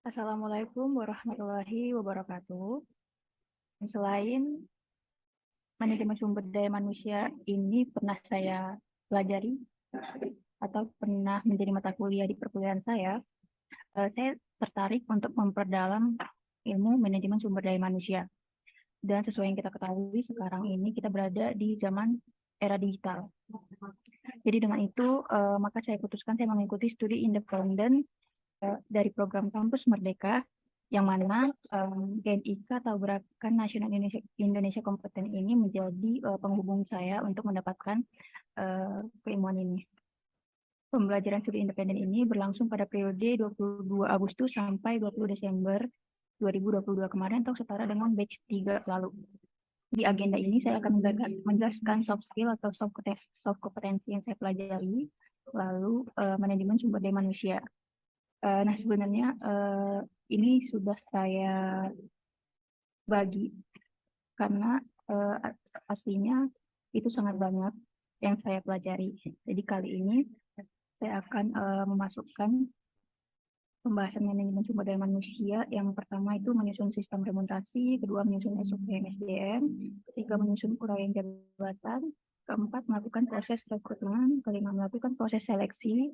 Assalamualaikum warahmatullahi wabarakatuh. Selain manajemen sumber daya manusia ini pernah saya pelajari atau pernah menjadi mata kuliah di perkuliahan saya tertarik untuk memperdalam ilmu manajemen sumber daya manusia. Dan sesuai yang kita ketahui sekarang ini kita berada di zaman era digital. Jadi dengan itu maka saya putuskan saya mengikuti studi independen dari program Kampus Merdeka yang mana GNIK atau Gerakan Nasional Indonesia Kompeten ini menjadi penghubung saya untuk mendapatkan keilmuan ini. Pembelajaran studi independen ini berlangsung pada periode 22 Agustus sampai 20 Desember 2022 kemarin atau setara dengan batch 3 lalu. Di agenda ini saya akan menjelaskan soft skill atau soft kompetensi yang saya pelajari, lalu manajemen sumber daya manusia. Nah, sebenarnya ini sudah saya bagi karena aslinya itu sangat banyak yang saya pelajari. Jadi kali ini saya akan memasukkan pembahasan manajemen sumber daya manusia. Yang pertama itu menyusun sistem remunerasi, kedua menyusun SOP MSDM, ketiga menyusun uraian jabatan, keempat melakukan proses rekrutmen, kelima melakukan proses seleksi,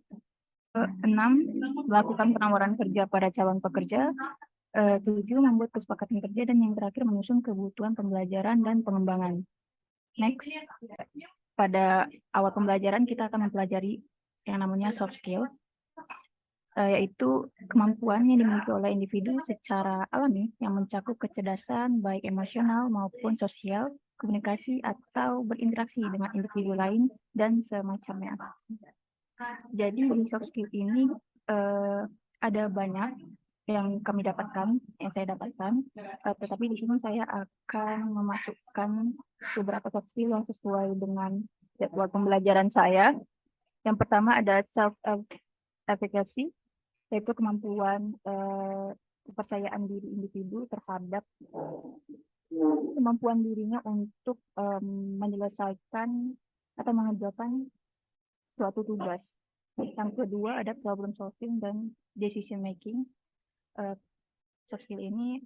keenam melakukan penawaran kerja pada calon pekerja, tujuh membuat kesepakatan kerja, dan yang terakhir menyusun kebutuhan pembelajaran dan pengembangan. Next, pada awal pembelajaran kita akan mempelajari yang namanya soft skill, yaitu kemampuan yang dimiliki oleh individu secara alami yang mencakup kecerdasan baik emosional maupun sosial, komunikasi atau berinteraksi dengan individu lain dan semacamnya. Jadi di soft skill ini ada banyak yang saya dapatkan, tetapi di sini saya akan memasukkan beberapa soft skill yang sesuai dengan jadwal pembelajaran saya. Yang pertama ada self efficacy, yaitu kemampuan kepercayaan diri individu terhadap kemampuan dirinya untuk menyelesaikan atau mengerjakan suatu tugas. Yang kedua ada problem solving dan decision making. Soft skill ini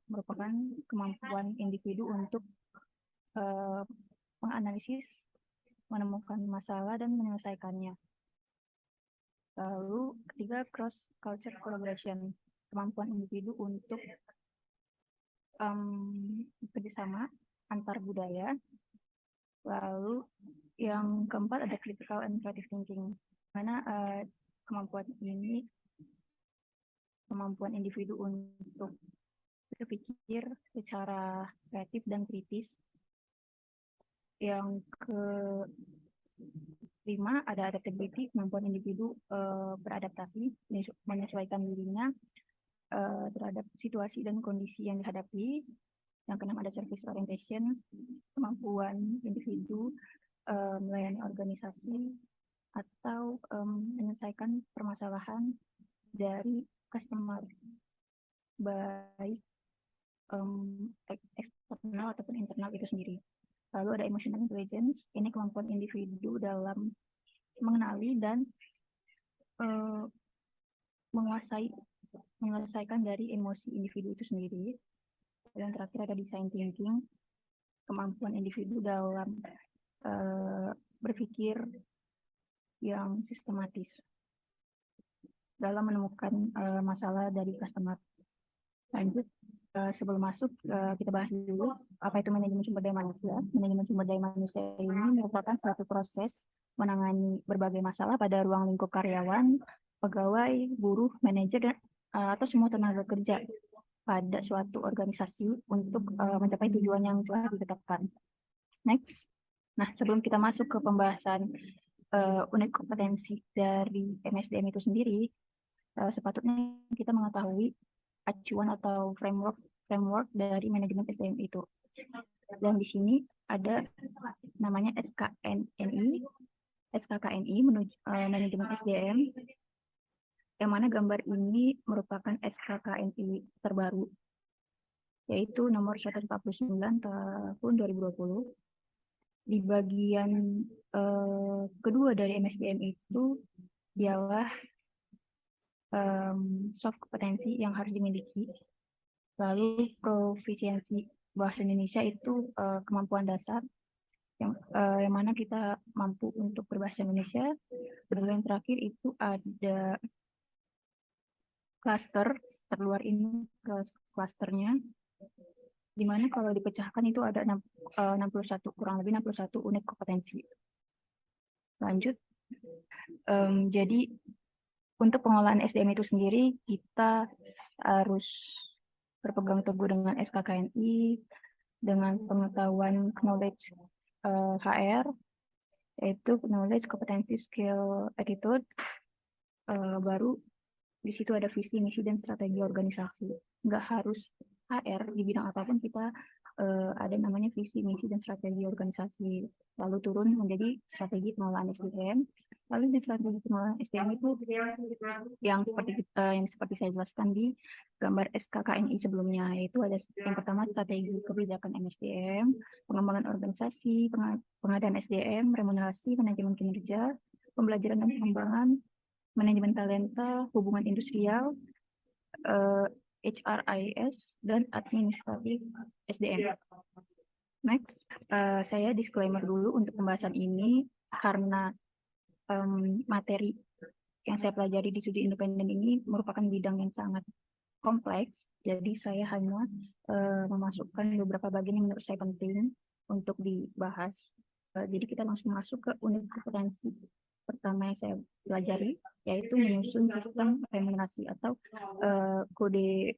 merupakan kemampuan individu untuk menganalisis, menemukan masalah dan menyelesaikannya. Lalu ketiga cross culture collaboration, kemampuan individu untuk kerjasama antar budaya. Lalu yang keempat ada critical and creative thinking, mana kemampuan individu untuk berpikir secara kreatif dan kritis. Yang kelima ada adaptability, kemampuan individu beradaptasi, menyesuaikan dirinya terhadap situasi dan kondisi yang dihadapi. Yang keenam ada service orientation, kemampuan individu melayani organisasi atau menyelesaikan permasalahan dari customer, baik eksternal ataupun internal itu sendiri. Lalu ada emotional intelligence, ini kemampuan individu dalam mengenali dan menyelesaikan dari emosi individu itu sendiri. Dan terakhir ada design thinking, kemampuan individu dalam berpikir yang sistematis dalam menemukan masalah dari customer. Lanjut, sebelum masuk kita bahas dulu apa itu manajemen sumber daya manusia. Manajemen sumber daya manusia ini merupakan suatu proses menangani berbagai masalah pada ruang lingkup karyawan, pegawai, buruh, manajer, atau semua tenaga kerja pada suatu organisasi untuk mencapai tujuan yang telah ditetapkan. Next. Nah, sebelum kita masuk ke pembahasan unit kompetensi dari MSDM itu sendiri, sepatutnya kita mengetahui acuan atau framework dari manajemen SDM itu. Dan di sini ada namanya SKKNI manajemen SDM, yang mana gambar ini merupakan SKKNI terbaru, yaitu nomor 149 tahun 2020. Di bagian kedua dari MSDM itu ialah soft kompetensi yang harus dimiliki. Lalu profisiensi bahasa Indonesia itu kemampuan dasar yang mana kita mampu untuk berbahasa Indonesia. Lalu yang terakhir itu ada klaster, terluar ini klasternya, di mana kalau dipecahkan itu ada 61, kurang lebih 61 unit kompetensi. Lanjut, jadi untuk pengelolaan SDM itu sendiri kita harus berpegang teguh dengan SKKNI, dengan pengetahuan knowledge HR, yaitu knowledge, kompetensi, skill, attitude. Baru di situ ada visi, misi, dan strategi organisasi. Nggak harus HR, di bidang apapun kita ada namanya visi, misi, dan strategi organisasi. Lalu turun menjadi strategi pengelolaan SDM. Lalu di strategi pengelolaan SDM itu yang seperti saya jelaskan di gambar SKKNI sebelumnya, yaitu ada yang pertama strategi kebijakan MSDM, pengembangan organisasi, pengadaan SDM, remunerasi, manajemen kinerja, pembelajaran dan pengembangan, manajemen talenta, hubungan industrial, HRIS, dan administratif SDM. Next, saya disclaimer dulu untuk pembahasan ini karena materi yang saya pelajari di studi independen ini merupakan bidang yang sangat kompleks. Jadi saya hanya memasukkan beberapa bagian yang menurut saya penting untuk dibahas. Jadi kita langsung masuk ke unit kompetensi pertama yang saya pelajari, yaitu menyusun sistem remunerasi atau kode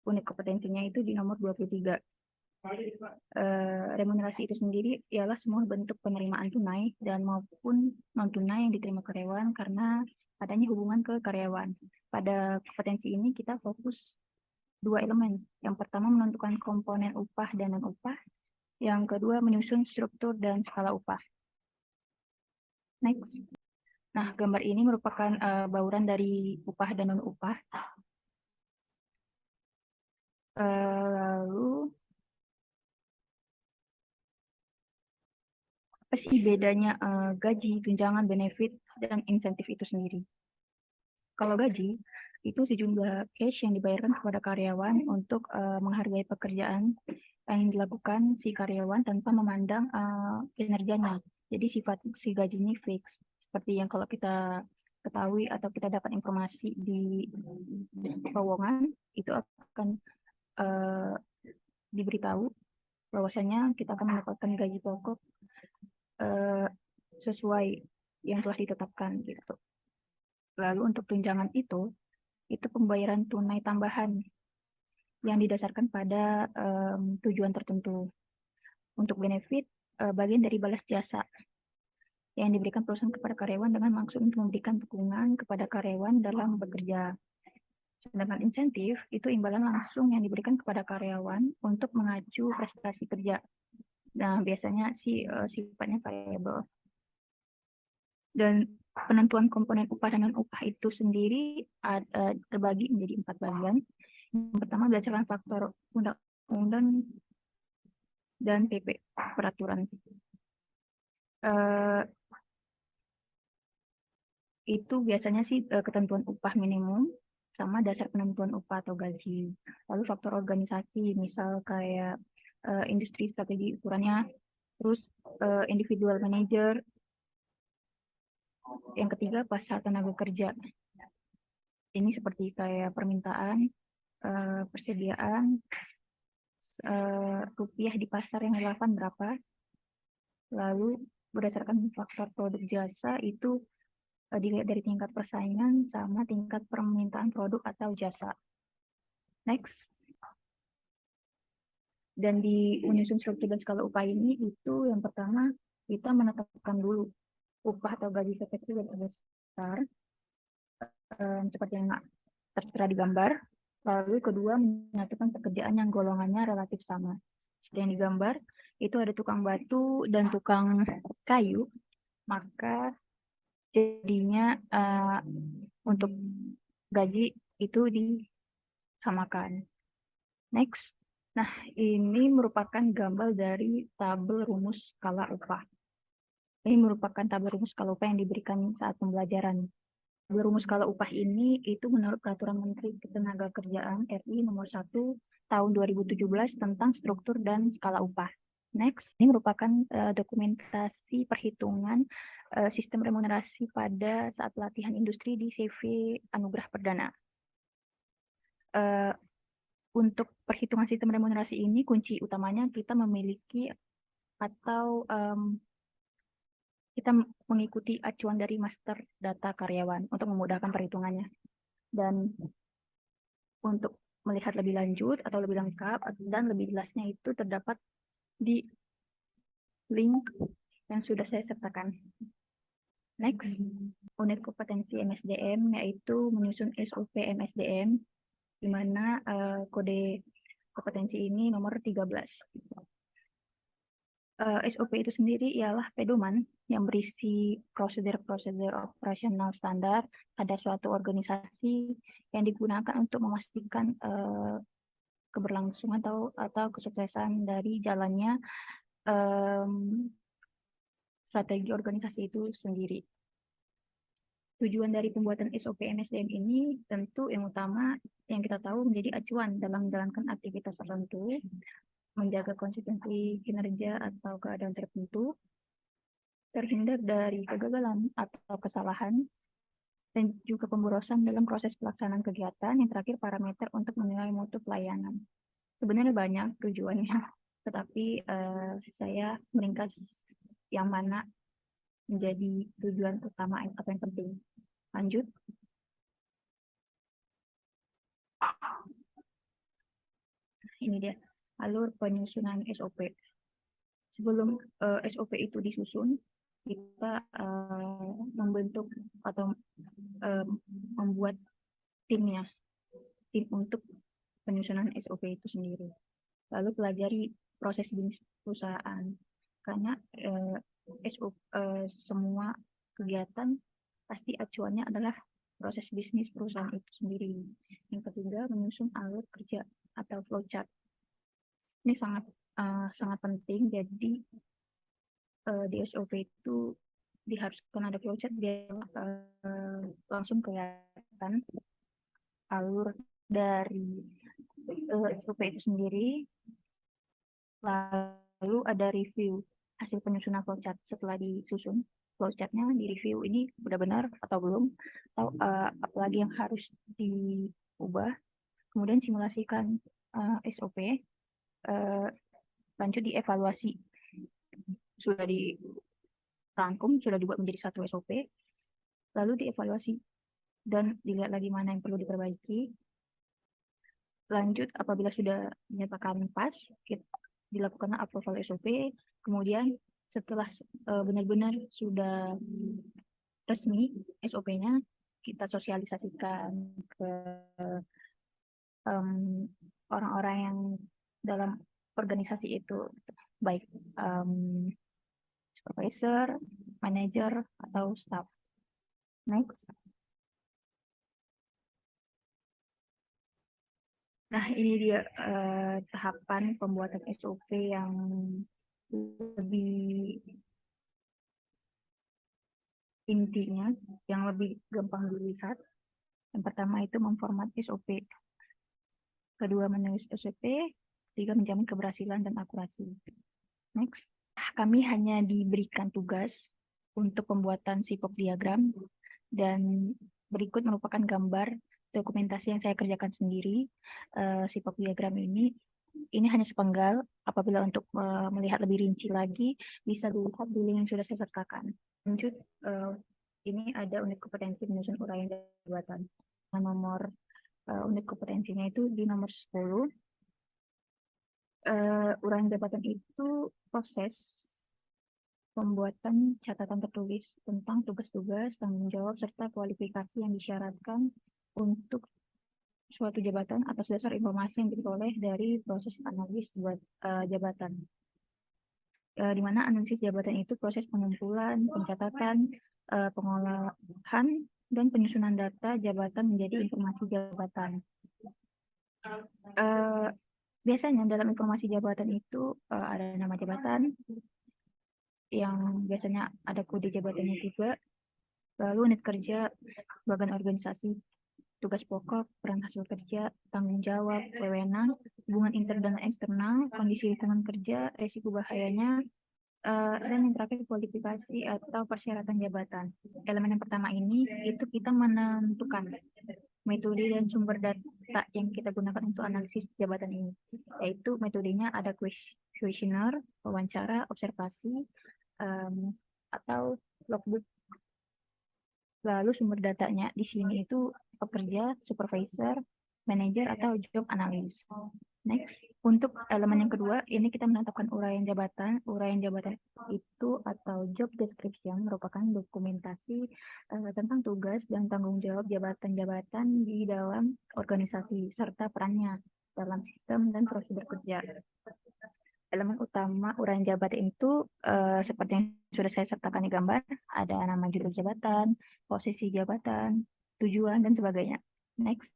unit kompetensinya itu di nomor 23. Remunerasi itu sendiri ialah semua bentuk penerimaan tunai dan maupun non-tunai yang diterima karyawan karena adanya hubungan ke karyawan. Pada kompetensi ini kita fokus dua elemen. Yang pertama menentukan komponen upah dan non-upah. Yang kedua menyusun struktur dan skala upah. Next. Nah, gambar ini merupakan bauran dari upah dan non-upah. Lalu apa sih bedanya gaji, tunjangan, benefit, dan insentif itu sendiri? Kalau gaji, itu sejumlah cash yang dibayarkan kepada karyawan untuk menghargai pekerjaan yang dilakukan si karyawan tanpa memandang kinerjanya. Jadi sifat si gaji ini fix. Seperti yang kalau kita ketahui atau kita dapat informasi di lowongan, itu akan diberitahu bahwasanya kita akan mendapatkan gaji pokok sesuai yang telah ditetapkan gitu. Lalu untuk tunjangan itu pembayaran tunai tambahan yang didasarkan pada tujuan tertentu. Untuk benefit, bagian dari balas jasa yang diberikan perusahaan kepada karyawan dengan maksud untuk memberikan dukungan kepada karyawan dalam bekerja. Sedangkan insentif itu imbalan langsung yang diberikan kepada karyawan untuk mengacu prestasi kerja. Nah, biasanya sih sifatnya variabel. Dan penentuan komponen upah dan non-upah itu sendiri terbagi menjadi 4 bagian. Yang pertama berdasarkan faktor undang-undang dan PP, peraturan. Itu biasanya sih ketentuan upah minimum sama dasar penentuan upah atau gaji. Lalu faktor organisasi, misal kayak industri strategi ukurannya, terus individual manager. Yang ketiga pasar tenaga kerja. Ini seperti kayak permintaan, persediaan, rupiah di pasar yang relevan berapa. Lalu berdasarkan faktor produk jasa itu dilihat dari tingkat persaingan sama tingkat permintaan produk atau jasa. Next. Dan di menyusun struktur dan skala upah ini itu yang pertama kita menetapkan dulu upah atau gaji terkecil dan terbesar seperti yang tertera di gambar. Lalu kedua menyatukan pekerjaan yang golongannya relatif sama. Seperti yang digambar itu ada tukang batu dan tukang kayu, maka jadinya untuk gaji itu disamakan. Next. Nah, ini merupakan gambar dari tabel rumus skala upah. Ini merupakan tabel rumus skala upah yang diberikan saat pembelajaran. rumus skala upah ini itu menurut Peraturan Menteri Ketenagakerjaan RI nomor 1 tahun 2017 tentang struktur dan skala upah. Next, ini merupakan dokumentasi perhitungan sistem remunerasi pada saat pelatihan industri di CV Anugerah Perdana. Untuk perhitungan sistem remunerasi ini, kunci utamanya kita memiliki atau kita mengikuti acuan dari master data karyawan untuk memudahkan perhitungannya. Dan untuk melihat lebih lanjut atau lebih lengkap dan lebih jelasnya itu terdapat di link yang sudah saya sertakan. Next, unit kompetensi MSDM yaitu menyusun SOP MSDM, di mana kode kompetensi ini nomor 13. SOP itu sendiri ialah pedoman yang berisi prosedur-prosedur operasional standar pada suatu organisasi yang digunakan untuk memastikan keberlangsungan atau kesuksesan dari jalannya strategi organisasi itu sendiri. Tujuan dari pembuatan SOP MSDM ini tentu yang utama yang kita tahu menjadi acuan dalam menjalankan aktivitas tertentu, menjaga konsistensi kinerja atau keadaan tertentu, terhindar dari kegagalan atau kesalahan, dan juga pemborosan dalam proses pelaksanaan kegiatan. Yang terakhir, parameter untuk menilai mutu pelayanan. Sebenarnya banyak tujuannya, tetapi saya meringkas yang mana menjadi tujuan utama atau yang penting. Lanjut. Ini dia alur penyusunan SOP. Sebelum SOP itu disusun, kita membentuk atau membuat timnya, tim untuk penyusunan SOP itu sendiri. Lalu pelajari proses bisnis perusahaan, karena semua kegiatan pasti acuannya adalah proses bisnis perusahaan itu sendiri. Yang ketiga, menyusun alur kerja atau flowchart. Ini sangat penting, jadi di SOP itu diharuskan ada flowchart biar langsung kelihatan alur dari SOP itu sendiri. Lalu ada review hasil penyusunan flowchart. Setelah disusun flowchartnya, di review ini sudah benar atau belum, atau apalagi yang harus diubah. Kemudian simulasikan SOP, lanjut dievaluasi. Sudah dirangkum, sudah dibuat menjadi satu SOP, lalu dievaluasi dan dilihat lagi mana yang perlu diperbaiki. Lanjut, apabila sudah dinyatakan pas, dilakukan approval SOP. Kemudian setelah benar-benar sudah resmi SOP-nya, kita sosialisasikan ke orang-orang yang dalam organisasi itu, baik supervisor, manager, atau staff. Next. Nah, ini dia tahapan pembuatan SOP yang lebih intinya, yang lebih gampang dilihat. Yang pertama itu memformat SOP. Kedua, menulis SOP. Tiga, menjamin keberhasilan dan akurasi. Next. Kami hanya diberikan tugas untuk pembuatan SIPOK diagram, dan berikut merupakan gambar dokumentasi yang saya kerjakan sendiri. SIPOK diagram ini hanya sepenggal. Apabila untuk melihat lebih rinci lagi, bisa dilihat di link yang sudah saya sertakan. Lanjut, ini ada unit kompetensi menyusun uraian jabatan. Nomor unit kompetensinya itu di nomor 10. Uraian jabatan itu proses pembuatan catatan tertulis tentang tugas-tugas, tanggung jawab, serta kualifikasi yang disyaratkan untuk suatu jabatan atas dasar informasi yang diperoleh dari proses analisis jabatan. Di mana analisis jabatan itu proses pengumpulan, pencatatan, pengolahan, dan penyusunan data jabatan menjadi informasi jabatan. Biasanya dalam informasi jabatan itu ada nama jabatan, yang biasanya ada kode jabatannya juga, lalu unit kerja, bagian organisasi, tugas pokok, peran hasil kerja, tanggung jawab, wewenang, hubungan intern dan eksternal, kondisi lingkungan kerja, resiko bahayanya, dan yang terakhir kualifikasi atau persyaratan jabatan. Elemen yang pertama ini itu kita menentukan metode dan sumber data yang kita gunakan untuk analisis jabatan ini, yaitu metodenya ada kuesioner, wawancara, observasi, atau logbook. Lalu sumber datanya di sini itu pekerja, supervisor, manager, atau job analyst. Next, untuk elemen yang kedua, ini kita menetapkan uraian jabatan. Uraian jabatan itu atau job description merupakan dokumentasi tentang tugas dan tanggung jawab jabatan-jabatan di dalam organisasi serta perannya dalam sistem dan prosedur kerja. Elemen utama uraian jabatan itu seperti yang sudah saya sertakan di gambar, ada nama judul jabatan, posisi jabatan, tujuan, dan sebagainya. Next.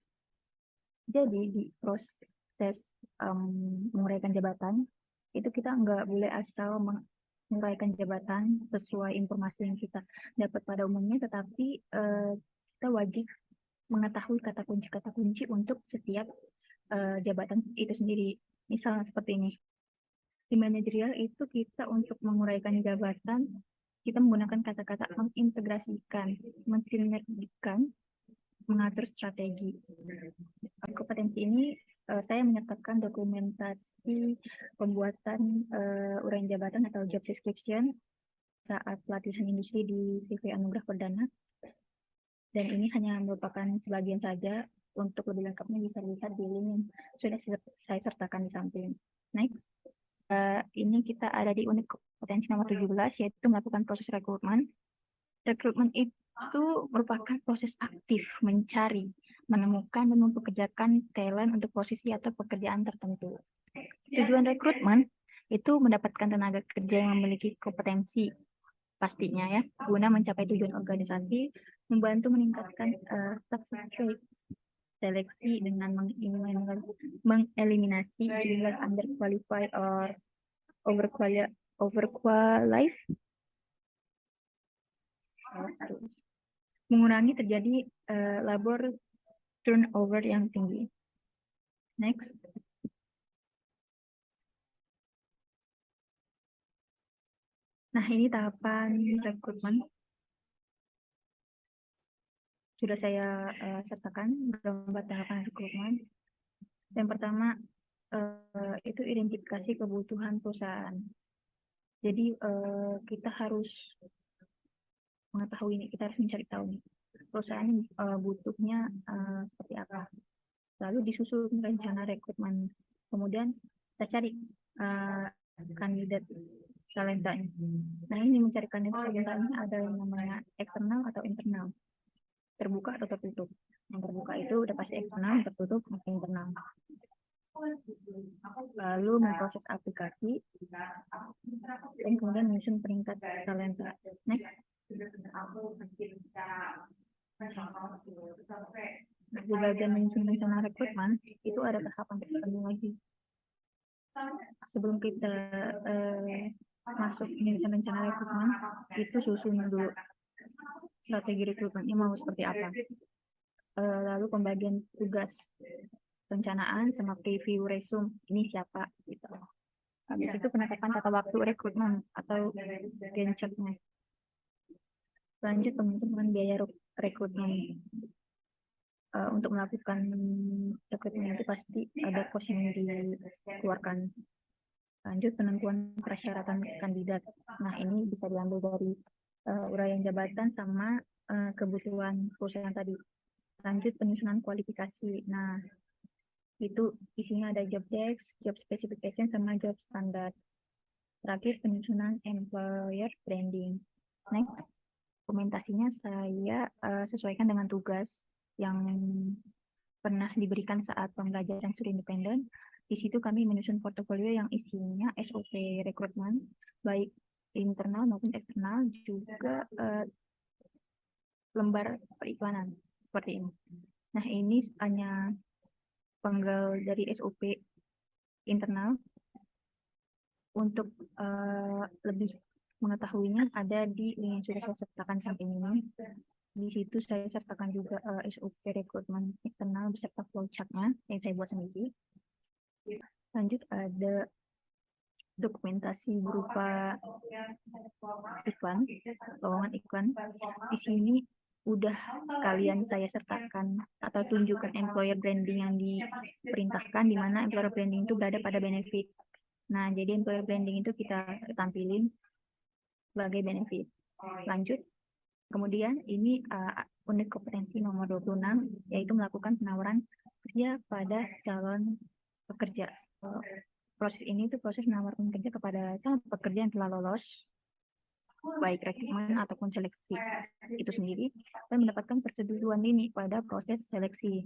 Jadi di proses menguraikan jabatan, itu kita nggak boleh asal menguraikan jabatan sesuai informasi yang kita dapat pada umumnya, tetapi kita wajib mengetahui kata kunci untuk setiap jabatan itu sendiri. Misal seperti ini. Di manajerial itu kita untuk menguraikan jabatan, kita menggunakan kata-kata mengintegrasikan, mensinergikan, mengatur strategi. Kompetensi ini saya menyertakan dokumentasi pembuatan uraian jabatan atau job description saat pelatihan industri di CV Anugerah Perdana. Dan ini hanya merupakan sebagian saja. Untuk lebih lengkapnya bisa dilihat di link yang sudah saya sertakan di samping. Next. Ini kita ada di unit kompetensi nomor 17, yaitu melakukan proses rekrutmen. Rekrutmen itu merupakan proses aktif mencari, menemukan, dan mempekerjakan talent untuk posisi atau pekerjaan tertentu. Tujuan rekrutmen itu mendapatkan tenaga kerja yang memiliki kompetensi pastinya ya, guna mencapai tujuan organisasi, membantu meningkatkan success rate seleksi dengan mengeliminasi illegal, underqualified, or overqualified, mengurangi terjadi labor turnover yang tinggi. Next. Nah, ini tahapan rekrutmen. Sudah saya sertakan gambar tahapan rekrutmen. Yang pertama itu identifikasi kebutuhan perusahaan. Jadi kita harus mengetahui ini, kita harus mencari tahu nih perusahaan butuhnya seperti apa. Lalu disusun rencana rekrutmen. Kemudian kita cari kandidat talentanya. Nah, ini mencari kandidat talentanya ada yang namanya eksternal atau internal, terbuka atau tertutup. Yang terbuka itu udah pasti eksternal, yang tertutup internal. Lalu memproses aplikasi dan kemudian menyusun peringkat talenta. Next. Nah, di bagian menyusun rencana rekrutmen itu ada tahapan tertentu lagi. Sebelum kita masuk menyusun rencana rekrutmen, itu susun dulu strategi rekrutmennya mau seperti apa. Lalu pembagian tugas, perencanaan sama preview resume, ini siapa gitu. Habis itu penetapan tata waktu rekrutmen atau gencetnya. Lanjut penghitungan biaya rekrutmen. Untuk melakukan rekrutmen itu pasti ada cost yang dikeluarkan. Lanjut penentuan persyaratan kandidat. Nah, ini bisa diambil dari uraian jabatan sama kebutuhan perusahaan tadi. Lanjut penyusunan kualifikasi. Nah, itu isinya ada job desk, job specification, sama job standar. Terakhir penyusunan employer branding. Next, dokumentasinya saya sesuaikan dengan tugas yang pernah diberikan saat pembelajaran studi independen. Di situ kami menyusun portofolio yang isinya SOP rekrutmen, baik internal maupun eksternal, juga lembar periklanan seperti ini. Nah, ini hanya penggal dari SOP internal. Untuk lebih mengetahuinya ada di link yang sudah saya sertakan samping ini. Di situ saya sertakan juga SOP rekrutmen eksternal beserta flowchart-nya yang saya buat sendiri. Lanjut ada dokumentasi berupa iklan, lowongan iklan. Di sini udah sekalian saya sertakan atau tunjukkan employer branding yang diperintahkan, di mana employer branding itu berada pada benefit. Nah, jadi employer branding itu kita tampilin sebagai benefit. Lanjut, kemudian ini unit kompetensi nomor 26, yaitu melakukan penawaran kerja pada calon pekerja. Proses ini itu proses menawarkan kerja kepada calon pekerja yang telah lolos baik rekrutmen ataupun seleksi itu sendiri, dan mendapatkan persetujuan dini pada proses seleksi.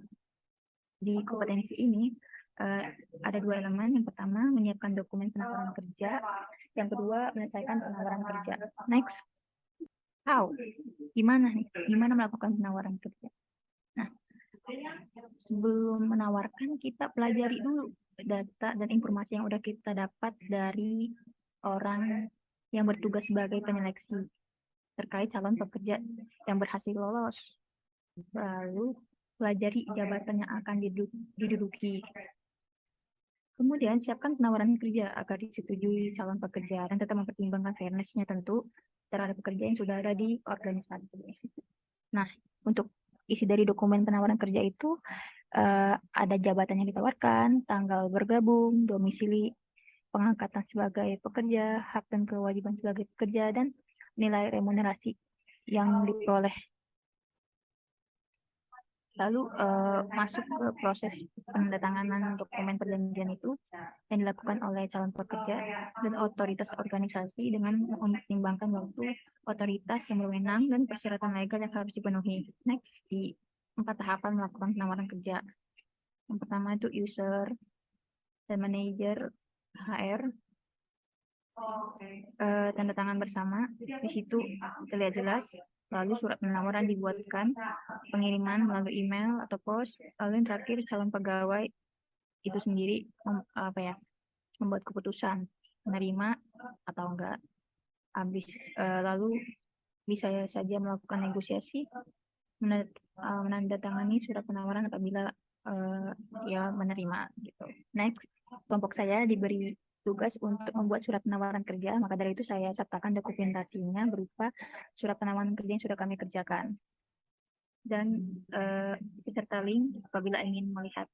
Di kompetensi ini ada dua elemen. Yang pertama, menyiapkan dokumen penawaran kerja. Yang kedua, menyelesaikan penawaran kerja. Next, how? Gimana nih? Gimana melakukan penawaran kerja? Nah, sebelum menawarkan, kita pelajari dulu data dan informasi yang udah kita dapat dari orang yang bertugas sebagai penyeleksi terkait calon pekerja yang berhasil lolos. Lalu pelajari jabatan yang akan diduduki. Kemudian siapkan penawaran kerja agar disetujui calon pekerja dan tetap mempertimbangkan fairness-nya tentu terhadap pekerja yang sudah ada di organisasi. Nah, untuk isi dari dokumen penawaran kerja itu ada jabatan yang ditawarkan, tanggal bergabung, domisili, pengangkatan sebagai pekerja, hak dan kewajiban sebagai pekerja, dan nilai remunerasi yang diperoleh. Lalu masuk ke proses penandatanganan dokumen perjanjian itu yang dilakukan oleh calon pekerja dan otoritas organisasi dengan mempertimbangkan waktu, otoritas yang berwenang, dan persyaratan legal yang harus dipenuhi. Next, di 4 tahapan melakukan penawaran kerja. Yang pertama itu user dan manager HR, tanda tangan bersama. Di situ terlihat jelas. Lalu surat penawaran dibuatkan, pengiriman melalui email atau pos. Lalu yang terakhir calon pegawai itu sendiri membuat keputusan menerima atau enggak. Habis lalu bisa saja melakukan negosiasi, menandatangani surat penawaran apabila dia menerima gitu. Next, kelompok saya diberi tugas untuk membuat surat penawaran kerja, maka dari itu saya sertakan dokumentasinya berupa surat penawaran kerja yang sudah kami kerjakan dan beserta link apabila ingin melihat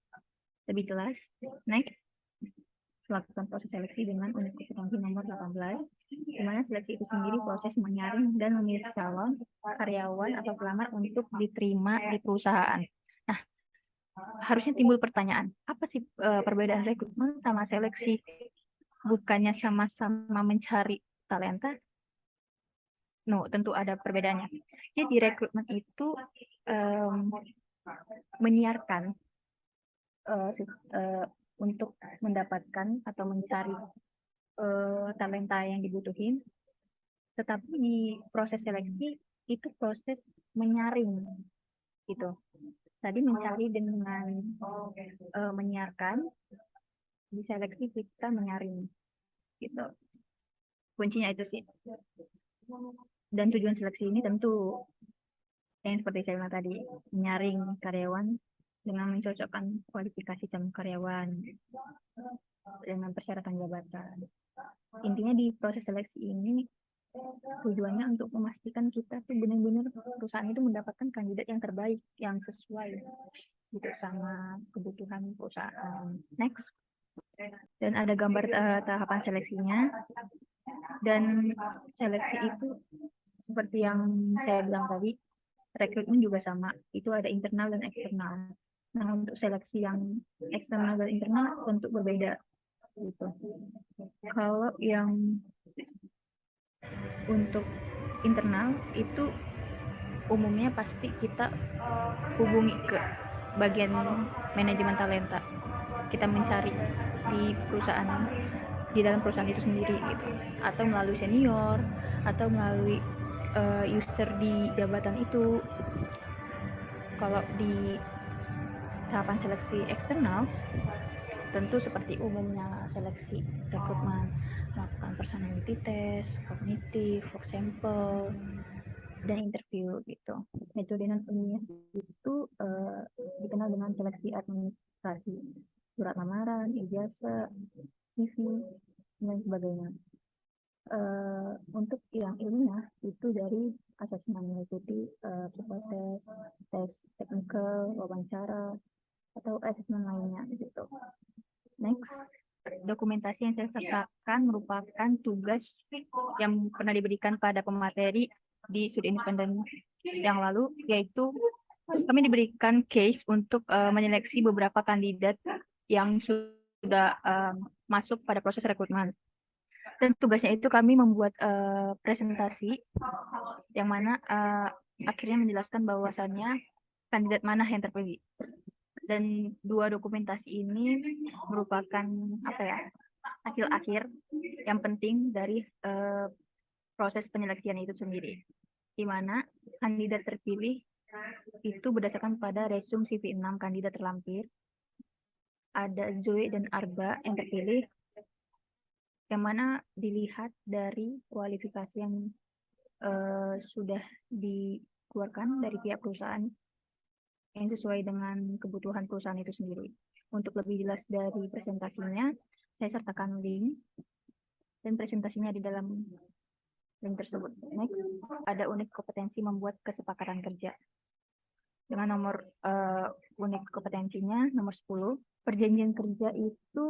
lebih jelas. Next, melakukan proses seleksi dengan unit kompetensi nomor 18, di mana seleksi itu sendiri proses menyaring dan memilih calon karyawan atau pelamar untuk diterima di perusahaan. Nah, harusnya timbul pertanyaan, apa sih perbedaan rekrutmen sama seleksi? Bukannya sama-sama mencari talenta? No, tentu ada perbedaannya. Jadi rekrutmen itu menyiarkan untuk mendapatkan atau mencari talenta yang dibutuhin, tetapi di proses seleksi itu proses menyaring gitu. Tadi mencari dengan menyiarkan, di seleksi kita menyaring gitu. Kuncinya itu sih. Dan tujuan seleksi ini tentu yang seperti saya bilang tadi, menyaring karyawan dengan mencocokkan kualifikasi calon karyawan dengan persyaratan jabatan. Intinya di proses seleksi ini tujuannya untuk memastikan kita tuh benar-benar perusahaan itu mendapatkan kandidat yang terbaik, yang sesuai gitu sama kebutuhan perusahaan. Next, dan ada gambar tahapan seleksinya. Dan seleksi itu seperti yang saya bilang tadi, rekrutmen juga sama, itu ada internal dan eksternal. Nah, untuk seleksi yang eksternal dan internal tentu berbeda gitu. Kalau yang untuk internal itu umumnya pasti kita hubungi ke bagian manajemen talenta. Kita mencari di perusahaan, di dalam perusahaan itu sendiri gitu, atau melalui senior, atau melalui user di jabatan itu. Kalau di tahapan seleksi eksternal, tentu seperti umumnya seleksi rekrutmen, melakukan personality test, kognitif, work sample, dan interview gitu. Metode non ilmiah itu dikenal dengan seleksi administrasi, surat lamaran, ijazah, CV, dan sebagainya. Untuk yang ilmiah itu dari asesmen meliputi psikotes, tes teknikal, wawancara, atau asesmen lainnya gitu. Next, dokumentasi yang saya sertakan merupakan tugas yang pernah diberikan pada pemateri di studi independen yang lalu, yaitu kami diberikan case untuk menyeleksi beberapa kandidat yang sudah masuk pada proses rekrutmen. Dan tugasnya itu kami membuat presentasi yang mana akhirnya menjelaskan bahwasannya kandidat mana yang terpilih. Dan dua dokumentasi ini merupakan hasil akhir yang penting dari proses penyeleksian itu sendiri, di mana kandidat terpilih itu berdasarkan pada resume CV 6 kandidat terlampir. Ada Zoe dan Arba yang terpilih, yang mana dilihat dari kualifikasi yang sudah dikeluarkan dari pihak perusahaan yang sesuai dengan kebutuhan perusahaan itu sendiri. Untuk lebih jelas dari presentasinya, saya sertakan link dan presentasinya di dalam link tersebut. Next, ada unit kompetensi membuat kesepakatan kerja. Dengan nomor unit kompetensinya nomor 10, perjanjian kerja itu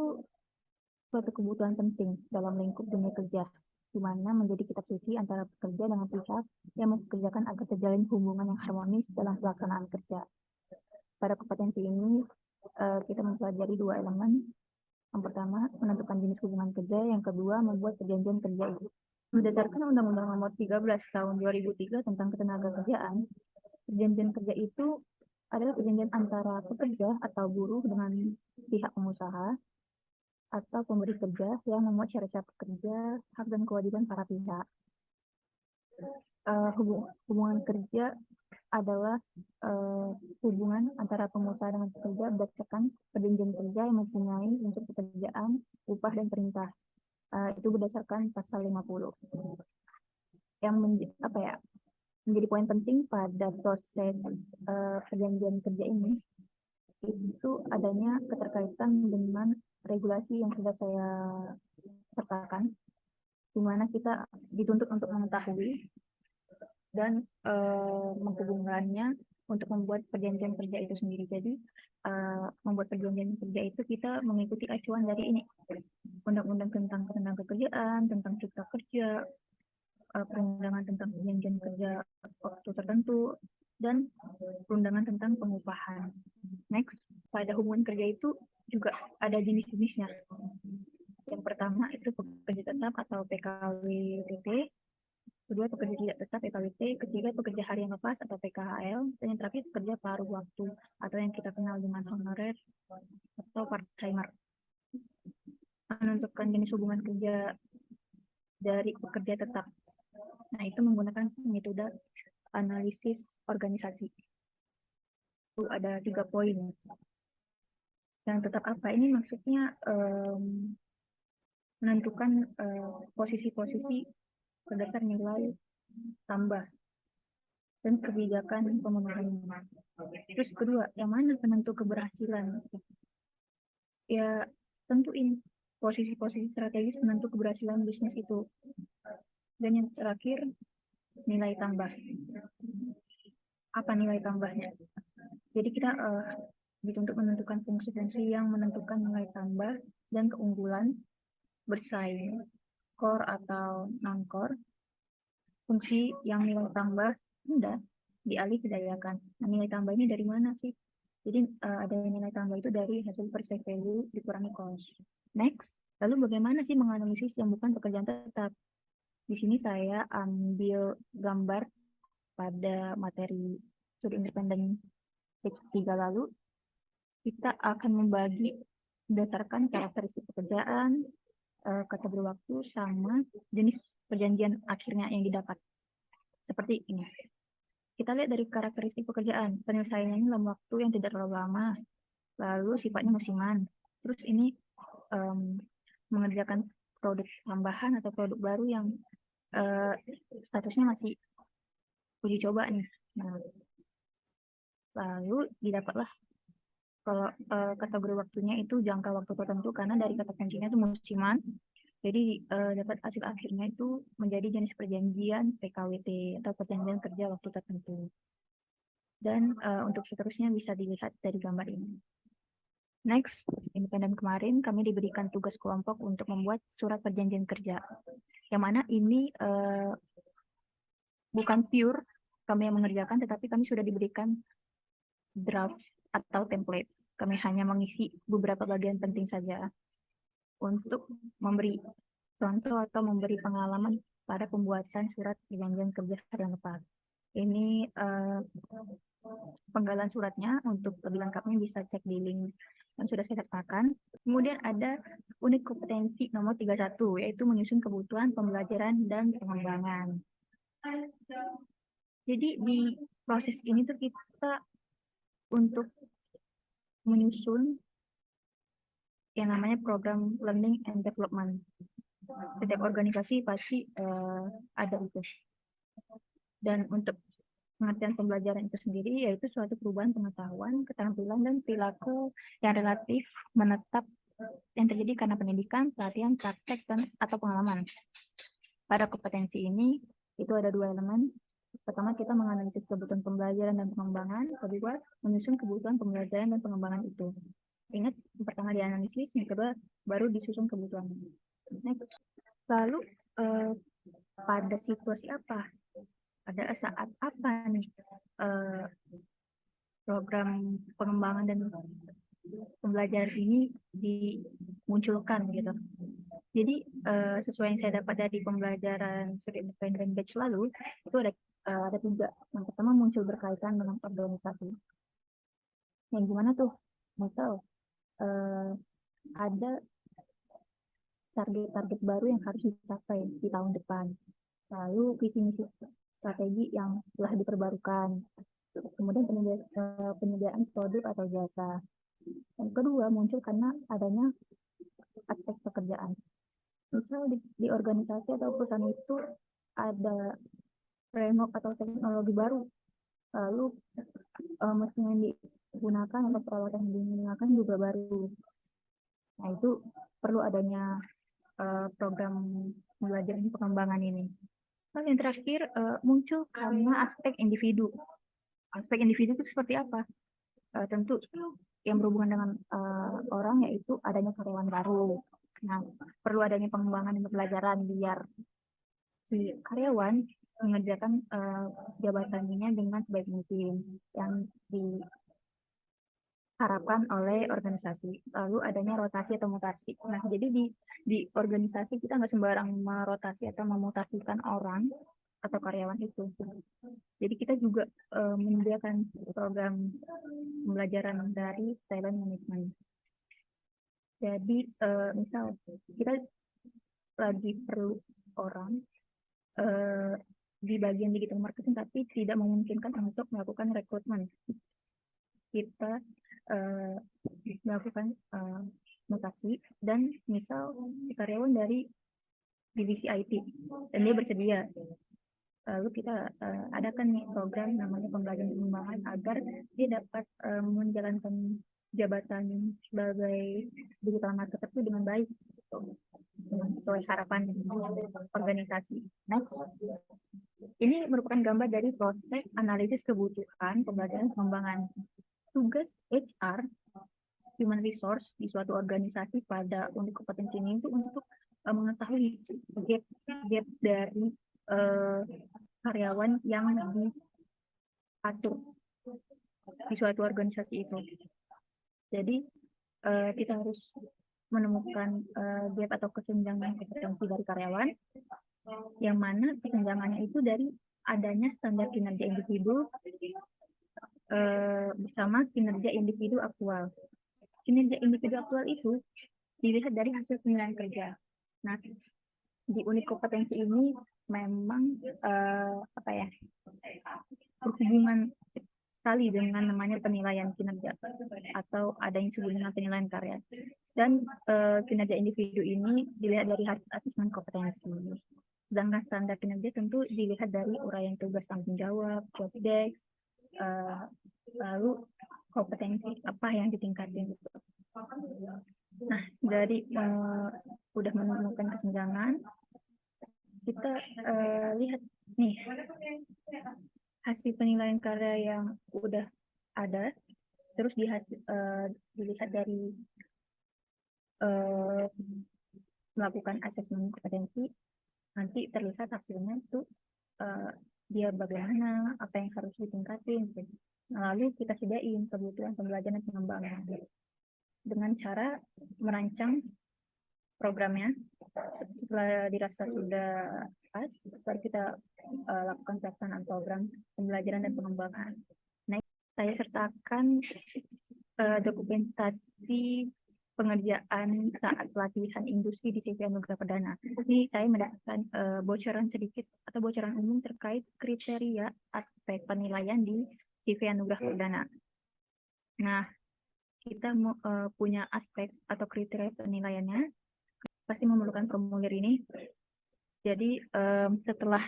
suatu kebutuhan penting dalam lingkup dunia kerja, di mana menjadi kitab suci antara pekerja dengan pihak yang mempekerjakan agar terjalin hubungan yang harmonis dalam pelaksanaan kerja. Pada kompetensi ini, kita mempelajari dua elemen. Yang pertama, menentukan jenis hubungan kerja. Yang kedua, membuat perjanjian kerja itu. Berdasarkan Undang-Undang Nomor 13 Tahun 2003 tentang Ketenagakerjaan, perjanjian kerja itu adalah perjanjian antara pekerja atau buruh dengan pihak pengusaha atau pemberi kerja yang memuat syarat-syarat pekerja, hak dan kewajiban para pihak. Hubungan kerja adalah hubungan antara pengusaha dengan pekerja berdasarkan perjanjian kerja yang mempunyai unsur pekerjaan, upah, dan perintah. Itu berdasarkan pasal 50. Yang menjadi poin penting pada proses perjanjian kerja ini itu adanya keterkaitan dengan regulasi yang sudah saya sertakan, di mana kita dituntut untuk mengetahui dan menghubungkannya untuk membuat perjanjian kerja itu sendiri. Jadi membuat perjanjian kerja itu kita mengikuti acuan dari ini, Undang-Undang tentang Ketenagakerjaan, tentang Cipta Kerja, perundangan tentang perjanjian kerja waktu tertentu, dan perundangan tentang pengupahan. Next, pada hubungan kerja itu juga ada jenis-jenisnya. Yang pertama itu pekerja tetap atau PKWT, kedua pekerja tidak tetap PKWT, ketiga pekerja harian lepas atau PKHL, dan yang terakhir pekerja paruh waktu atau yang kita kenal dengan honorer atau part-timer. Menentukan jenis hubungan kerja dari pekerja tetap, nah itu menggunakan metode analisis organisasi. Itu ada 3 poin. Yang tetap apa? Ini maksudnya menentukan posisi-posisi berdasar nilai tambah dan kebijakan pemenuhannya. Terus kedua, yang mana penentu keberhasilan? Ya, tentuin posisi-posisi strategis penentu keberhasilan bisnis itu. Dan yang terakhir, nilai tambah. Apa nilai tambahnya? Jadi kita dituntut menentukan fungsi-fungsi yang menentukan nilai tambah dan keunggulan bersaing, core atau non-core. Fungsi yang nilai tambah rendah dialih dayakan. Nah, nilai tambah ini dari mana sih? Jadi ada nilai tambah itu dari hasil perceived value dikurangi cost. Next, lalu bagaimana sih menganalisis yang bukan pekerjaan tetap? Di sini saya ambil gambar pada materi studi independen tips 3 lalu. Kita akan membagi berdasarkan karakteristik pekerjaan, kata berwaktu, sama jenis perjanjian akhirnya yang didapat. Seperti ini. Kita lihat dari karakteristik pekerjaan. Penyelesaiannya dalam waktu yang tidak terlalu lama. Lalu sifatnya musiman. Terus ini mengerjakan produk tambahan atau produk baru yang statusnya masih uji coba nih. Nah, lalu didapatlah kalau kategori waktunya itu jangka waktu tertentu karena dari kata kuncinya itu musiman. Jadi dapat hasil akhirnya itu menjadi jenis perjanjian PKWT atau perjanjian kerja waktu tertentu. Dan untuk seterusnya bisa dilihat dari gambar ini. Next, independen kemarin kami diberikan tugas kelompok untuk membuat surat perjanjian kerja. Yang mana ini bukan pure kami yang mengerjakan, tetapi kami sudah diberikan draft atau template. Kami hanya mengisi beberapa bagian penting saja untuk memberi contoh atau memberi pengalaman pada pembuatan surat perjanjian kerja yang tepat. Ini penggalan suratnya, untuk lebih lengkapnya bisa cek di link yang sudah saya sertakan. Kemudian ada unit kompetensi nomor 31, yaitu menyusun kebutuhan pembelajaran dan pengembangan. Jadi di proses ini tuh kita untuk menyusun yang namanya program learning and development. Setiap organisasi pasti ada itu. Dan untuk pengertian pembelajaran itu sendiri yaitu suatu perubahan pengetahuan, keterampilan, dan perilaku yang relatif menetap yang terjadi karena pendidikan, pelatihan, praktek, dan atau pengalaman. Pada kompetensi ini itu ada dua elemen. Pertama, kita menganalisis kebutuhan pembelajaran dan pengembangan. Kedua, menyusun kebutuhan pembelajaran dan pengembangan itu. Ingat, yang pertama dianalisis, yang kedua baru disusun kebutuhan. Next. Lalu pada situasi apa? Pada saat apa nih program pengembangan dan pembelajaran ini dimunculkan gitu. Jadi sesuai yang saya dapat dari pembelajaran studi independen batch lalu itu ada tiga. Yang pertama muncul berkaitan dengan organisasi. Yang gimana tuh? Misal ada target-target baru yang harus dicapai di tahun depan. Lalu visi misi strategi yang telah diperbarukan. Kemudian penyediaan produk atau jasa. Yang kedua muncul karena adanya aspek pekerjaan. Misal di organisasi atau perusahaan itu ada framework atau teknologi baru, lalu mesin yang digunakan atau peralatan yang digunakan juga baru. Nah itu perlu adanya program pembelajaran pengembangan ini. Lalu yang terakhir muncul karena aspek individu. Aspek individu itu seperti apa? Tentu yang berhubungan dengan orang yaitu adanya karyawan baru. Nah, perlu adanya pengembangan dan pembelajaran biar si karyawan mengerjakan jabatannya dengan sebaik mungkin yang diharapkan oleh organisasi. Lalu adanya rotasi atau mutasi. Nah, jadi di organisasi kita nggak sembarang merotasi atau memutasikan orang atau karyawan itu. Jadi kita juga menyediakan program pembelajaran dari talent management. Jadi misal kita lagi perlu orang di bagian digital marketing tapi tidak memungkinkan untuk melakukan rekrutmen. Kita melakukan mutasi dan misal karyawan dari divisi IT dan dia bersedia. Lalu kita adakan nih program namanya pembelajaran pengembangan agar dia dapat menjalankan jabatan sebagai digital marketer itu dengan baik, sesuai harapan organisasi. Next, ini merupakan gambar dari proses analisis kebutuhan pembelajaran pengembangan. Tugas HR Human Resource di suatu organisasi pada unit kompetensi ini itu untuk mengetahui gap dari karyawan yang diatur di suatu organisasi itu. Jadi kita harus menemukan gap atau kesenjangan kompetensi dari karyawan, yang mana kesenjangannya itu dari adanya standar kinerja individu bersama kinerja individu aktual. Kinerja individu aktual itu dilihat dari hasil penilaian kerja. Nah, di unit kompetensi ini memang berhubungan sekali dengan namanya penilaian kinerja atau ada yang disebut dengan penilaian karya. Dan kinerja individu ini dilihat dari hasil asesmen kompetensi. Sedangkan standar kinerja tentu dilihat dari uraian tugas tanggung jawab, job desk, lalu kompetensi apa yang ditingkatin gitu. Nah, dari udah menemukan kesenjangan, kita lihat nih hasil penilaian karya yang udah ada, terus dilihat dari melakukan asesmen kompetensi, nanti terlihat hasilnya itu dia bagaimana, apa yang harus ditingkatin gitu. Nah, lalu kita sediain kebutuhan pembelajaran dan pengembangan dengan cara merancang programnya. Setelah dirasa sudah pas, baru kita lakukan pelaksanaan program pembelajaran dan pengembangan. Nah, saya sertakan dokumentasi pengerjaan saat pelatihan industri di CV Anugerah Perdana. Ini saya mendapatkan bocoran sedikit atau bocoran umum terkait kriteria aspek penilaian di CV Anugerah Perdana. Nah, kita punya aspek atau kriteria penilaiannya, pasti memerlukan formulir ini. Jadi setelah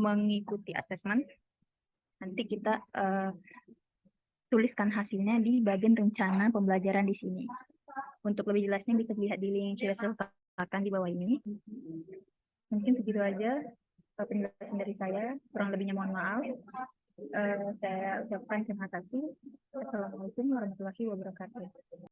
mengikuti asesmen, nanti kita tuliskan hasilnya di bagian rencana pembelajaran di sini. Untuk lebih jelasnya bisa dilihat di link yang sudah saya letakkan di bawah ini. Mungkin segitu aja penjelasan dari saya. Kurang lebihnya mohon maaf. Saya ucapkan terima kasih. Assalamualaikum warahmatullahi wabarakatuh.